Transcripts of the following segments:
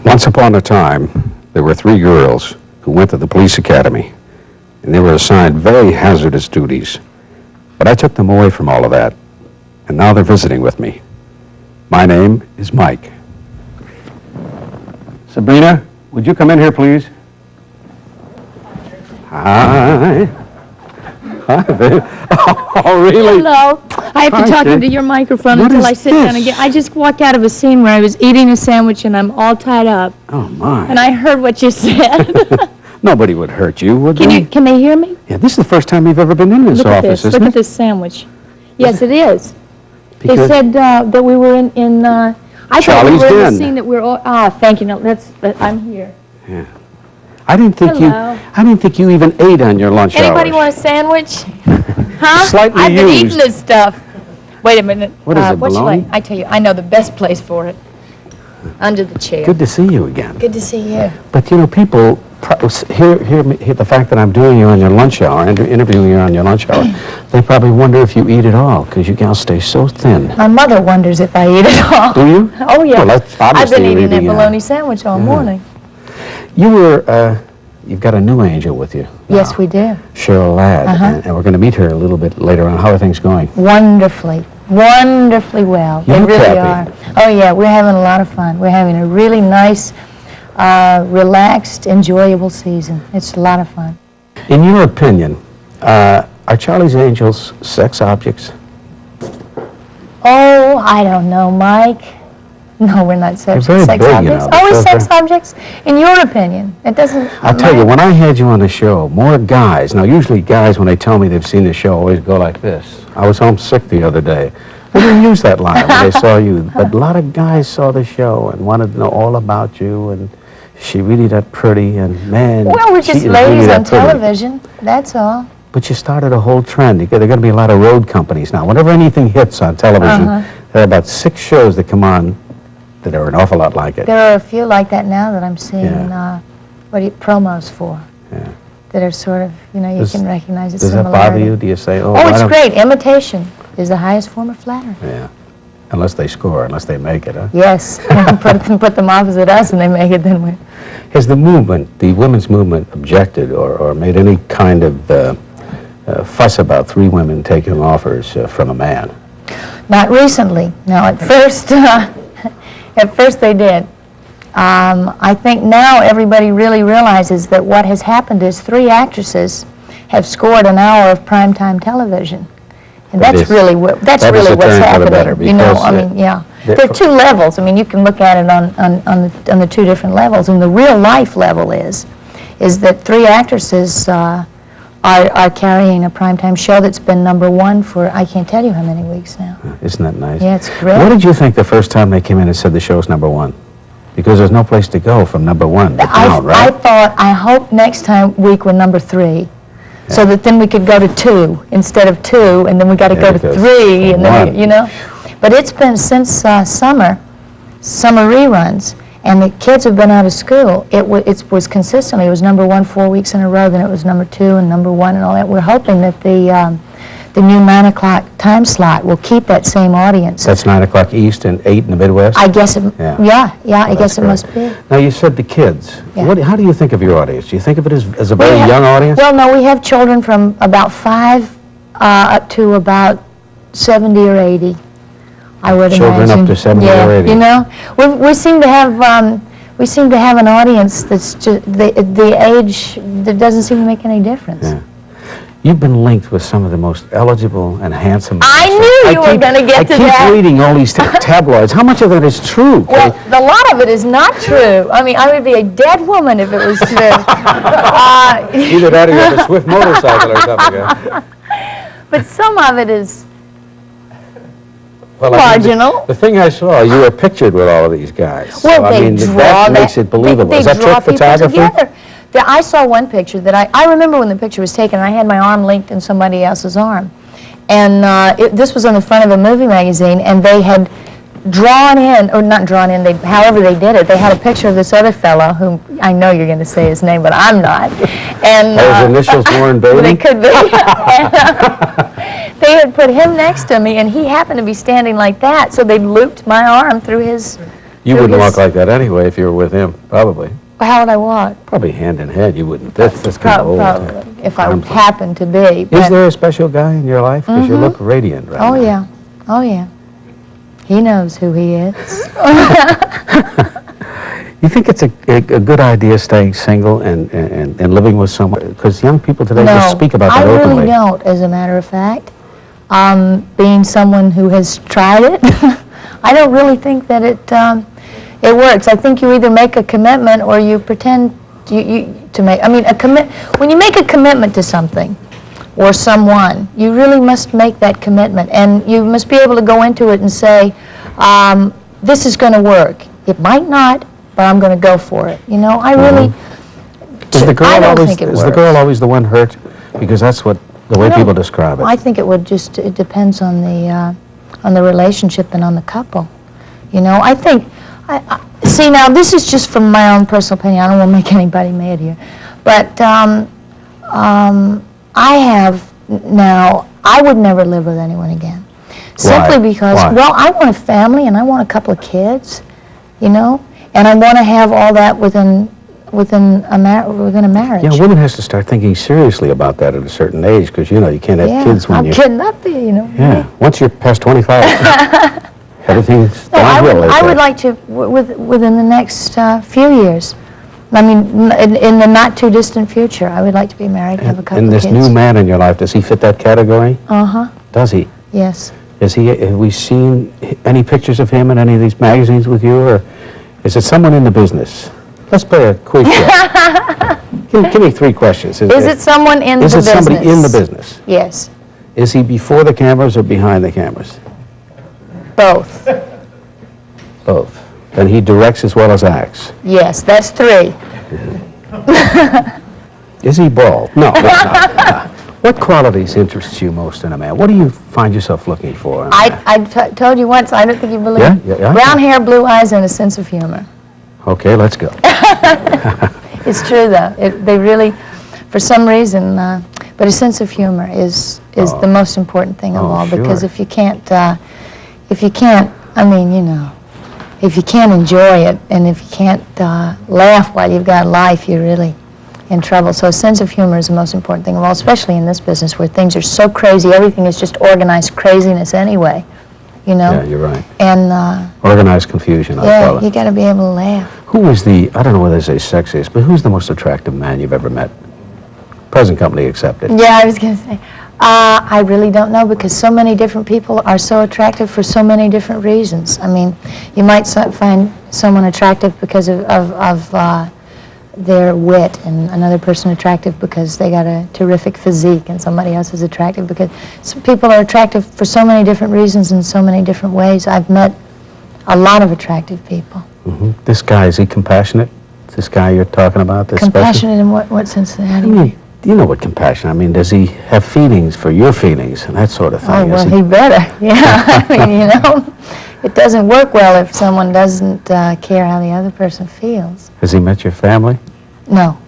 Once upon a time, there were 3 girls who went to the police academy, and they were assigned very hazardous duties. But I took them away from all of that, and now they're visiting with me. My name is Mike. Sabrina, would you come in here, please? Hi. Hi, babe. Oh, really? Hello. I have to Hi, talk Kate. into your microphone What until is I sit down this? again. I just walked out of a scene where I was eating a sandwich and I'm all tied up. Oh, my. And I heard what you said. Nobody would hurt you, would they? Can they hear me? Yeah, this is the first time you've ever been in this Look at office, this. isn't Look it? at this sandwich. Yes, it is. They Because- said that we were in I thought we Charlie's were in Den. the scene that we're all, thank you. No, I'm here. Yeah. I didn't think Hello. I didn't think you even ate on your lunch Anybody hours. want a sandwich? Huh? Slightly I've been eating used. this stuff. Wait a minute. What is it, shall bologna? I tell you, I know the best place for it. Under the chair. Good to see you again. Good to see you. But you know, people hear the fact that I'm doing you on your lunch hour, interviewing you on your lunch hour. They probably wonder if you eat at all, because you gals stay so thin. My mother wonders if I eat at all. Do you? Oh, yeah. Well, that's I've obviously been eating that really, bologna sandwich all morning. You've got a new angel with you. Yes, now, we do. Cheryl Ladd, Uh-huh. and we're going to meet her a little bit later on. How are things going? Wonderfully. Wonderfully well. You They look really happy. are. Oh, yeah, we're having a lot of fun. We're having a really nice, relaxed, enjoyable season. It's a lot of fun. In your opinion, are Charlie's Angels sex objects? Oh, I don't know, Mike. No, we're not sex They're very big, you objects. know. Are we They're sex very- objects? In your opinion, it doesn't. I'll tell you, when I had you on the show, more guys, now usually guys, when they tell me they've seen the show, always go like this. I was homesick the other day. They didn't use that line when they saw you, but a lot of guys saw the show and wanted to know all about you, and she really that pretty, and man, Well, we're she just is really ladies that on pretty. television. That's all. But you started a whole trend. There are going to be a lot of road companies now. Whenever anything hits on television, there are about 6 shows that come on that are an awful lot like it. There are a few like that now that I'm seeing Yeah. promos for. Yeah. That are sort of, you can recognize the Does that similarity. bother you? Do you say, Oh, why it's don't-" great. Imitation is the highest form of flattery. Yeah. Unless they score, unless they make it, huh? Yes. put them opposite us and they make it, then we. Has the movement, the women's movement, objected or made any kind of fuss about 3 women taking offers from a man? Not recently. No, at first, at first they did. I think now everybody really realizes that what has happened is 3 actresses have scored an hour of primetime television. And That that's is- really what that is really a what's turn for the happening. better, You know, because, I mean, yeah. the- There are 2 levels. I mean, you can look at it on the 2 different levels. And the real life level is that 3 actresses are carrying a primetime show that's been #1 for I can't tell you how many weeks now. Isn't that nice? Yeah, it's great. What did you think the first time they came in and said the show's #1? Because there's no place to go from #1 to town, right? I hope next week we're #3, so that then we could go to 2 instead of 2, and then we got to Yeah, go to because 3, and then one. you know. But it's been since summer reruns, and the kids have been out of school. It was consistently. It was #1 4 weeks in a row. Then it was #2 and #1 and all that. We're hoping that the new 9 o'clock time slot will keep that same audience. That's 9 o'clock East and 8 in the Midwest? I guess it. Yeah. Yeah. I Well, guess that's it must great. be. Now, you said the kids. Yeah. How do you think of your audience? Do you think of it as a very We have- young audience? Well, no, we have children from about 5 up to about 70 or 80, I would Children imagine. up to 70 yeah, or 80. You know, we seem to have an audience that's just the age that doesn't seem to make any difference. Yeah. You've been linked with some of the most eligible and handsome. I knew you were gonna get to that. I keep reading all these tabloids. How much of that is true? Well, a lot of it is not true. I mean, I would be a dead woman if it was true. Either that or you have a swift motorcycle or something. But some of it is Well, I mean, marginal. the thing I saw, you were pictured with all of these guys. Well, So, I they mean, draw that makes it believable. They Is that draw trick people photography? together. I saw one picture that I remember when the picture was taken. I had my arm linked in somebody else's arm, and this was on the front of a movie magazine, and they had drawn in, or not drawn in, however they did it, they had a picture of this other fellow, whom I know you're going to say his name, but I'm not. And Those initials, Warren Beatty? they could be. They had put him next to me, and he happened to be standing like that, so they looped my arm through his You through wouldn't his- walk like that anyway if you were with him, probably. How would I walk? Probably hand in hand, you wouldn't. That's kind of old. Probably, if I Times. happened to be. Is but- there a special guy in your life? Because you look radiant right Oh, now. yeah. Oh, yeah. He knows who he is. You think it's a good idea staying single and living with someone? Because young people today just speak about that I openly. really don't, as a matter of fact. Being someone who has tried it, I don't really think that it works. I think you either make a commitment or you pretend to make. I mean, when you make a commitment to something or someone, you really must make that commitment, and you must be able to go into it and say, "This is going to work." It might not, but I'm going to go for it. You know, I really. Is the girl I don't always think it is the works. girl always the one hurt? Because that's what the way No, people describe it. I think it depends on the relationship and on the couple. You know, I think, see now this is just from my own personal opinion, I don't want to make anybody mad here, but I would never live with anyone again. Simply because, Why? well, I want a family and I want a couple of kids, you know, and I want to have all that within a marriage. Yeah, a woman has to start thinking seriously about that at a certain age, because, you know, you can't have kids when I'm you're... getting up there, you know. Yeah, once you're past 25, everything's No, downhill. I would like to, within the next few years, I mean, in the not-too-distant future, I would like to be married, have a couple And of this kids. new man in your life, does he fit that category? Uh-huh, Does he? yes. Have we seen any pictures of him in any of these magazines with you, or is it someone in the business? Let's play a quiz show. Give me 3 questions. Is it someone in the Is it business? somebody in the business? Yes, Is he before the cameras or behind the cameras? both. Both. Then he directs as well as acts. Yes, that's 3. Is he bald? No. What qualities interest you most in a man? What do you find yourself looking for in a man? I told you once, I don't think you believe Yeah, me. yeah. Brown hair, blue eyes, and a sense of humor. Okay, let's go. It's true, though. They really, for some reason, but a sense of humor is the most important thing of Oh, all. Because sure. if you can't, I mean, you know, if you can't enjoy it and if you can't laugh while you've got life, you're really in trouble. So a sense of humor is the most important thing of all, especially in this business where things are so crazy. Everything is just organized craziness anyway, you know. Yeah, you're right. And Organized confusion, I call yeah, it. you got to be able to laugh. Who is the, I don't know whether to say sexiest, but who's the most attractive man you've ever met? Present company accepted. Yeah, I was going to say, I really don't know because so many different people are so attractive for so many different reasons. I mean, you might find someone attractive because of their wit, and another person attractive because they got a terrific physique, and somebody else is attractive because some people are attractive for so many different reasons in so many different ways. I've met a lot of attractive people. This guy, is he compassionate? This guy you're talking about? This Compassionate in what sense? How do you mean? You know what compassion, I mean, does he have feelings for your feelings and that sort of thing? Oh, Is well, he better, yeah. I mean, you know, it doesn't work well if someone doesn't care how the other person feels. Has he met your family? No,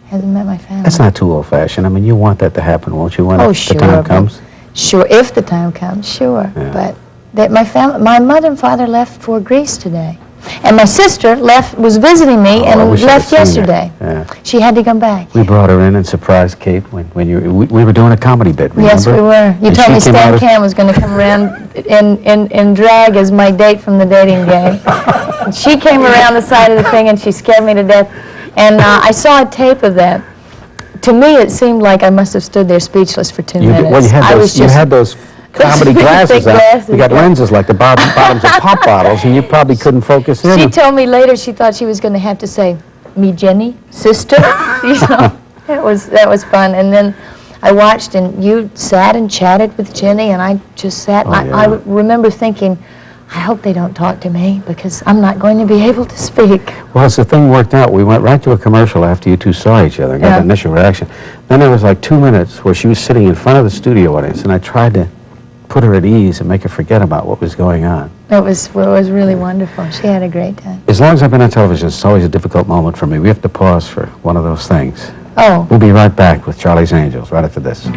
hasn't met my family. That's not too old-fashioned. I mean, you want that to happen, won't you, when Oh, the sure, time but- comes? Sure, if the time comes, sure. Yeah. But my mother and father left for Greece today. And my sister was visiting me Oh, I and wish I left had seen her. yesterday. Yeah. She had to come back. We brought her in and surprised Kate when we were doing a comedy bit, remember? Yes, we were. You And told she me came out Stan of- Cam was going to come around in drag as my date from the dating game. And she came around the side of the thing and she scared me to death. And I saw a tape of that. To me, it seemed like I must have stood there speechless for 2 minutes. Well, I was you just- had those comedy Big glasses on. glasses, You got yeah. lenses like the bottoms of pop bottles, and you probably couldn't focus in. She told me later she thought she was going to have to say, "Me Jenny, sister." You know, that was fun. And then I watched, and you sat and chatted with Jenny, and I just sat. Oh, I yeah. remember thinking, I hope they don't talk to me because I'm not going to be able to speak. Well, as the thing worked out, we went right to a commercial after you two saw each other and got Yeah. the initial reaction. Then there was like 2 minutes where she was sitting in front of the studio audience, and I tried to put her at ease and make her forget about what was going on. It was really wonderful. She had a great time. As long as I've been on television, it's always a difficult moment for me. We have to pause for one of those things. Oh. We'll be right back with Charlie's Angels right after this.